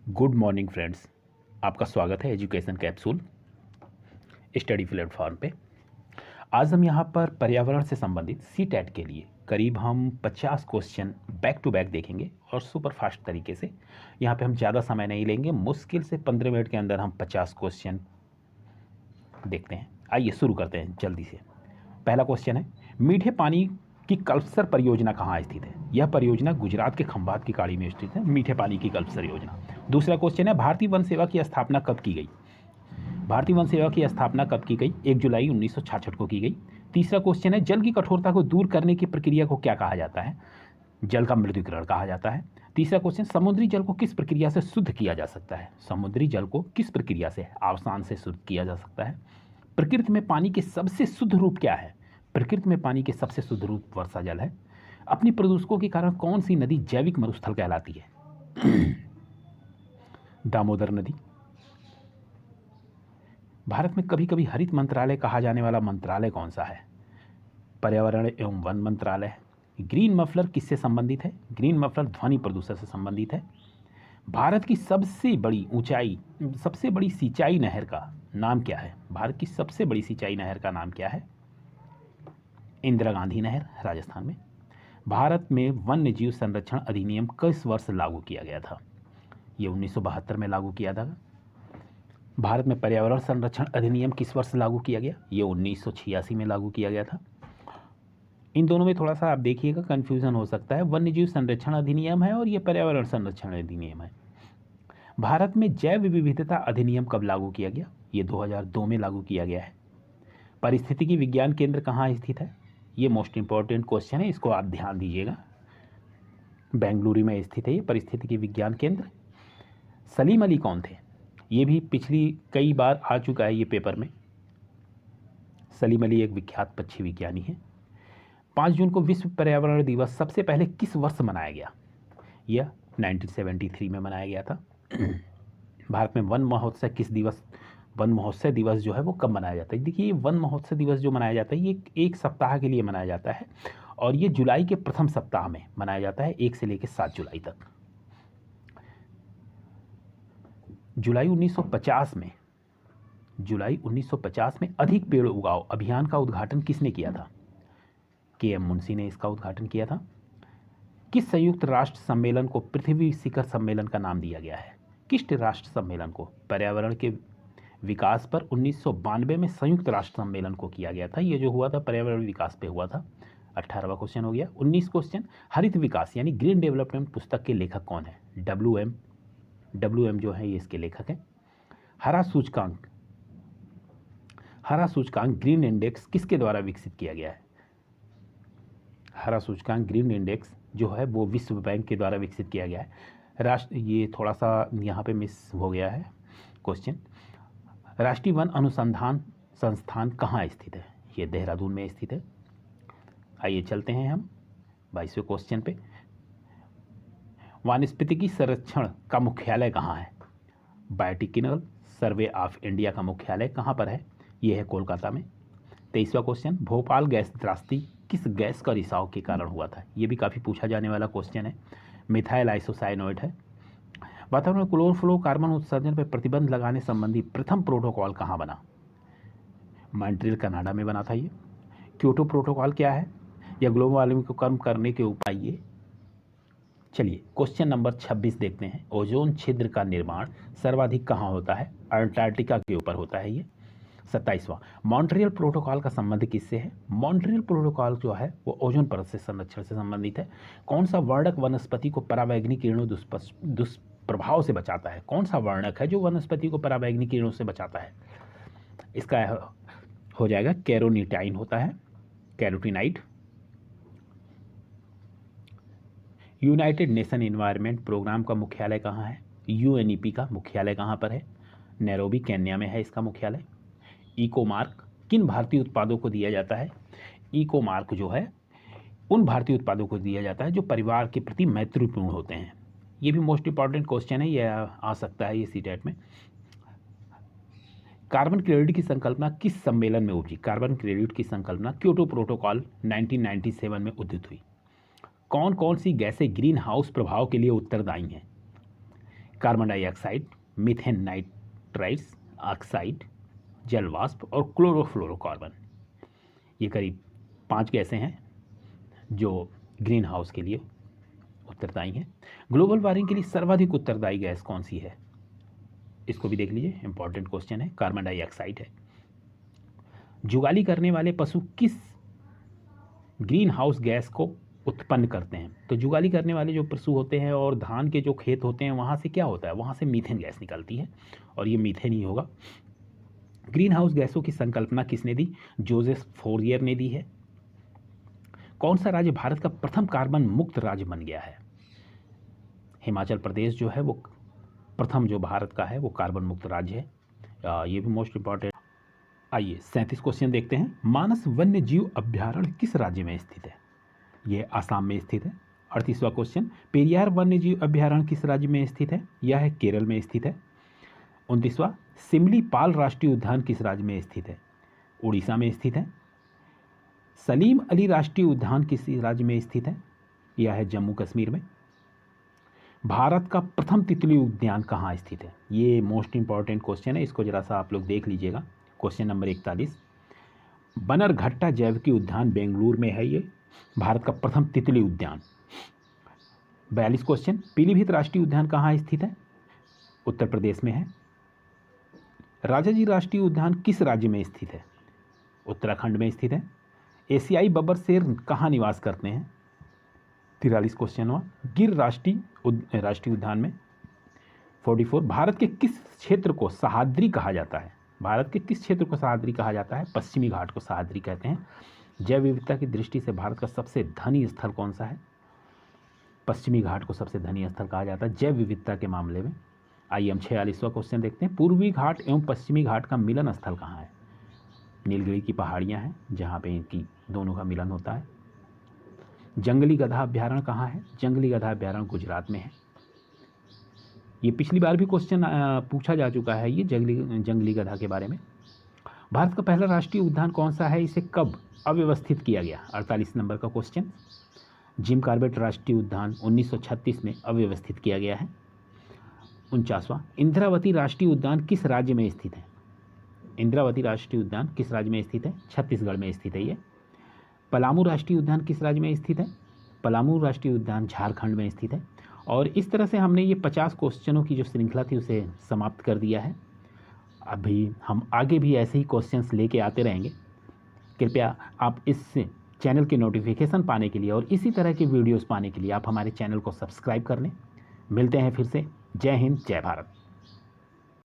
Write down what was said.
Good morning friends, आपका स्वागत है एजुकेशन कैप्सूल स्टडी प्लेटफॉर्म पे। आज हम यहाँ पर पर्यावरण से संबंधित सीटेट के लिए करीब हम 50 क्वेश्चन बैक टू बैक देखेंगे और सुपर फास्ट तरीके से। यहाँ पे हम ज़्यादा समय नहीं लेंगे, मुश्किल से 15 मिनट के अंदर हम 50 क्वेश्चन देखते हैं। आइए शुरू करते हैं जल्दी से। पहला क्वेश्चन है, मीठे पानी की कल्पसर परियोजना कहाँ स्थित है? यह परियोजना गुजरात के खंभात की खाड़ी में स्थित है, मीठे पानी की कल्पसर योजना। दूसरा क्वेश्चन है, भारतीय वन सेवा की स्थापना कब की गई? भारतीय वन सेवा की स्थापना कब की गई? 1 जुलाई 1966 को की गई। तीसरा क्वेश्चन है, जल की कठोरता को दूर करने की प्रक्रिया को क्या कहा जाता है? जल का मृदुकरण कहा जाता है। तीसरा क्वेश्चन, समुद्री जल को किस प्रक्रिया से शुद्ध किया जा सकता है? समुद्री जल को किस प्रक्रिया से, आसान से शुद्ध किया जा सकता है? प्रकृति में पानी के सबसे शुद्ध रूप क्या है? प्रकृति में पानी के सबसे शुद्ध रूप वर्षा जल है। अपनी प्रदूषकों के कारण कौन सी नदी जैविक मरुस्थल कहलाती है? दामोदर नदी। भारत में कभी कभी हरित मंत्रालय कहा जाने वाला मंत्रालय कौन सा है? पर्यावरण एवं वन मंत्रालय। ग्रीन मफलर किससे संबंधित है? ग्रीन मफलर ध्वनि प्रदूषण से संबंधित है। भारत की सबसे बड़ी सिंचाई नहर का नाम क्या है? भारत की सबसे बड़ी सिंचाई नहर का नाम क्या है? इंदिरा गांधी नहर, राजस्थान में। भारत में वन्य जीव संरक्षण अधिनियम किस वर्ष लागू किया गया था? ये 1972 में लागू किया था। भारत में पर्यावरण संरक्षण अधिनियम किस वर्ष लागू किया गया? ये 1986 में लागू किया गया था। इन दोनों में थोड़ा सा आप देखिएगा, कन्फ्यूजन हो सकता है। वन्य जीव संरक्षण अधिनियम है और ये पर्यावरण संरक्षण अधिनियम है। भारत में जैव विविधता अधिनियम कब लागू किया गया? ये 2002 में लागू किया गया है। पारिस्थितिकी विज्ञान केंद्र कहाँ स्थित है? ये मोस्ट इंपॉर्टेंट क्वेश्चन है, इसको आप ध्यान दीजिएगा। बेंगलुरु में स्थित है ये पारिस्थितिकी विज्ञान केंद्र। सलीम अली कौन थे? ये भी पिछली कई बार आ चुका है ये पेपर में। सलीम अली एक विख्यात पक्षी विज्ञानी है। 5 जून को विश्व पर्यावरण दिवस सबसे पहले किस वर्ष मनाया गया? यह 1973 में मनाया गया था। भारत में वन महोत्सव दिवस जो है वो कब मनाया जाता है? देखिए, वन महोत्सव दिवस जो मनाया जाता है ये एक सप्ताह के लिए मनाया जाता है और ये जुलाई के प्रथम सप्ताह में मनाया जाता है, 1 से लेकर 7 जुलाई तक। जुलाई 1950 में अधिक पेड़ उगाओ अभियान का उद्घाटन किसने किया था? KM मुंशी ने इसका उद्घाटन किया था। किस संयुक्त राष्ट्र सम्मेलन को पृथ्वी शिखर सम्मेलन का नाम दिया गया है? किस राष्ट्र सम्मेलन को? पर्यावरण के विकास पर 1992 में संयुक्त राष्ट्र सम्मेलन को किया गया था। ये जो हुआ था पर्यावरण विकास पे हुआ था। 18वां क्वेश्चन हो गया। 19 क्वेश्चन, हरित विकास यानी ग्रीन डेवलपमेंट पुस्तक के लेखक कौन है? WM जो है ये इसके लेखक हैं। हरा सूचकांक ग्रीन इंडेक्स किसके द्वारा विकसित किया गया है? हरा सूचकांक ग्रीन इंडेक्स जो है वो विश्व बैंक के द्वारा विकसित किया गया है। ये थोड़ा सा यहाँ पे मिस हो गया है क्वेश्चन। राष्ट्रीय वन अनुसंधान संस्थान कहाँ स्थित है? ये देहरादून में स्थित है। आइए चलते हैं हम 22वें क्वेश्चन पे। वनस्पतिकी संरक्षण का मुख्यालय कहाँ है? बायोटिकल सर्वे ऑफ इंडिया का मुख्यालय कहाँ पर है? ये है कोलकाता में। 23वां क्वेश्चन, भोपाल गैस त्रासदी किस गैस का रिसाव के कारण हुआ था? ये भी काफ़ी पूछा जाने वाला क्वेश्चन है। मिथाइल आइसोसाइनोइड है। वातावरण में क्लोरोफ्लोरोकार्बन उत्सर्जन पर प्रतिबंध लगाने संबंधी प्रथम प्रोटोकॉल कहाँ बना? मॉन्ट्रियल, कनाडा में बना था ये। क्योटो प्रोटोकॉल क्या है? या ग्लोबल वार्मिंग को कम करने के उपाय। ये चलिए क्वेश्चन नंबर 26 देखते हैं। ओजोन छिद्र का निर्माण सर्वाधिक कहाँ होता है? अंटार्कटिका के ऊपर होता है ये। 27वां, मॉन्ट्रियल प्रोटोकॉल का संबंध किससे है? मॉन्ट्रियल प्रोटोकॉल जो है वो ओजोन परत से संरक्षण से संबंधित है। कौन सा वर्णक वनस्पति को पराबैंगनी किरणों दुष्प्रभाव से बचाता है? कौन सा वर्णक है जो वनस्पति को पराबैंगनी किरणों से बचाता है? इसका हो जाएगा कैरोनीटाइन होता है, carotenoid. United Nation Environment Programme का मुख्यालय कहाँ है? UNEP का मुख्यालय कहाँ पर है? नैरोबी, केन्या में है इसका मुख्यालय। इको मार्क किन भारतीय उत्पादों को दिया जाता है? इको मार्क जो है उन भारतीय उत्पादों को दिया जाता है जो परिवार के प्रति मैत्रीपूर्ण होते हैं। ये भी मोस्ट इंपॉर्टेंट क्वेश्चन है, ये आ सकता है ये सीटेट में। कार्बन क्रेडिट की संकल्पना किस सम्मेलन में उपजी? कार्बन क्रेडिट की संकल्पना क्योटो प्रोटोकॉल 1997 में उद्धित हुई। कौन कौन सी गैसें ग्रीन हाउस प्रभाव के लिए उत्तरदायी हैं? Carbon dioxide, methane nitrides oxide, जल वाष्प और क्लोरोफ्लोरोकार्बन। ये करीब 5 गैसें हैं जो ग्रीन हाउस के लिए उत्तरदायी हैं। ग्लोबल वार्मिंग के लिए सर्वाधिक उत्तरदायी गैस कौन सी है, इसको भी देख लीजिए, इंपॉर्टेंट क्वेश्चन है। कार्बन डाइऑक्साइड है। जुगाली करने वाले पशु किस ग्रीन हाउस गैस को उत्पन्न करते हैं? तो जुगाली करने वाले जो पशु होते हैं और धान के जो खेत होते हैं वहाँ से क्या होता है, वहाँ से मीथेन गैस निकलती है और ये मीथेन ही होगा। ग्रीन हाउस गैसों की संकल्पना किसने दी? जोसेफ फोरियर ने दी है। कौन सा राज्य भारत का प्रथम कार्बन मुक्त राज्य बन गया है? हिमाचल प्रदेश जो है वो प्रथम जो भारत का है वो कार्बन मुक्त राज्य है। ये भी मोस्ट इंपॉर्टेंट। आइए 37 क्वेश्चन देखते हैं। मानस वन्य जीव अभ्यारण्य किस राज्य में स्थित है? ये आसाम में स्थित है। 38वां क्वेश्चन, पेरियार वन्य जीव अभ्यारण्य किस राज्य में स्थित है? यह है केरल में स्थित है। 29वां, सिमलीपाल राष्ट्रीय उद्यान किस राज्य में स्थित है? उड़ीसा में स्थित है। सलीम अली राष्ट्रीय उद्यान किस राज्य में स्थित है? यह है जम्मू कश्मीर में। भारत का प्रथम तितली उद्यान कहाँ स्थित है? ये मोस्ट इंपॉर्टेंट क्वेश्चन है, इसको जरा सा आप लोग देख लीजिएगा। क्वेश्चन नंबर 41, बनरघट्टा जैविक उद्यान बेंगलुरु में है। ये भारत का प्रथम तितली उद्यान। 42 क्वेश्चन, पीलीभीत राष्ट्रीय उद्यान कहाँ स्थित है? उत्तर प्रदेश में है। राजाजी राष्ट्रीय उद्यान किस राज्य में स्थित है? उत्तराखंड में स्थित है। एशियाई बब्बर शेर कहाँ निवास करते हैं? 43 क्वेश्चन हुआ। गिर राष्ट्रीय उद्यान में। 44, भारत के किस क्षेत्र को सह्याद्री कहा जाता है? भारत के किस क्षेत्र को सह्याद्री कहा जाता है? पश्चिमी घाट को सह्याद्री कहते हैं। जैव विविधता की दृष्टि से भारत का सबसे धनी स्थल कौन सा है? पश्चिमी घाट को सबसे धनी स्थल कहा जाता है जैव विविधता के मामले में। आइए हम 46वां क्वेश्चन देखते हैं। पूर्वी घाट एवं पश्चिमी घाट का मिलन स्थल कहाँ है? नीलगिरी की पहाड़ियाँ हैं जहाँ पे इनकी दोनों का मिलन होता है। जंगली गधा अभ्यारण्य कहाँ है? जंगली गधा अभ्यारण्य गुजरात में है। ये पिछली बार भी क्वेश्चन पूछा जा चुका है ये जंगली गधा के बारे में। भारत का पहला राष्ट्रीय उद्यान कौन सा है? इसे कब अव्यवस्थित किया गया? 48 नंबर का क्वेश्चन। जिम कॉर्बेट राष्ट्रीय उद्यान 1936 में अव्यवस्थित किया गया है। 49वां, इंद्रावती राष्ट्रीय उद्यान किस राज्य में स्थित है? इंद्रावती राष्ट्रीय उद्यान किस राज्य में स्थित है? छत्तीसगढ़ में स्थित है ये। पलामू राष्ट्रीय उद्यान किस राज्य में स्थित है? पलामू राष्ट्रीय उद्यान झारखंड में स्थित है। और इस तरह से हमने ये 50 क्वेश्चनों की जो श्रृंखला थी उसे समाप्त कर दिया है। अभी हम आगे भी ऐसे ही क्वेश्चंस लेके आते रहेंगे। कृपया आप इस चैनल के नोटिफिकेशन पाने के लिए और इसी तरह के वीडियोस पाने के लिए आप हमारे चैनल को सब्सक्राइब कर लें। मिलते हैं फिर से। जय हिंद, जय भारत।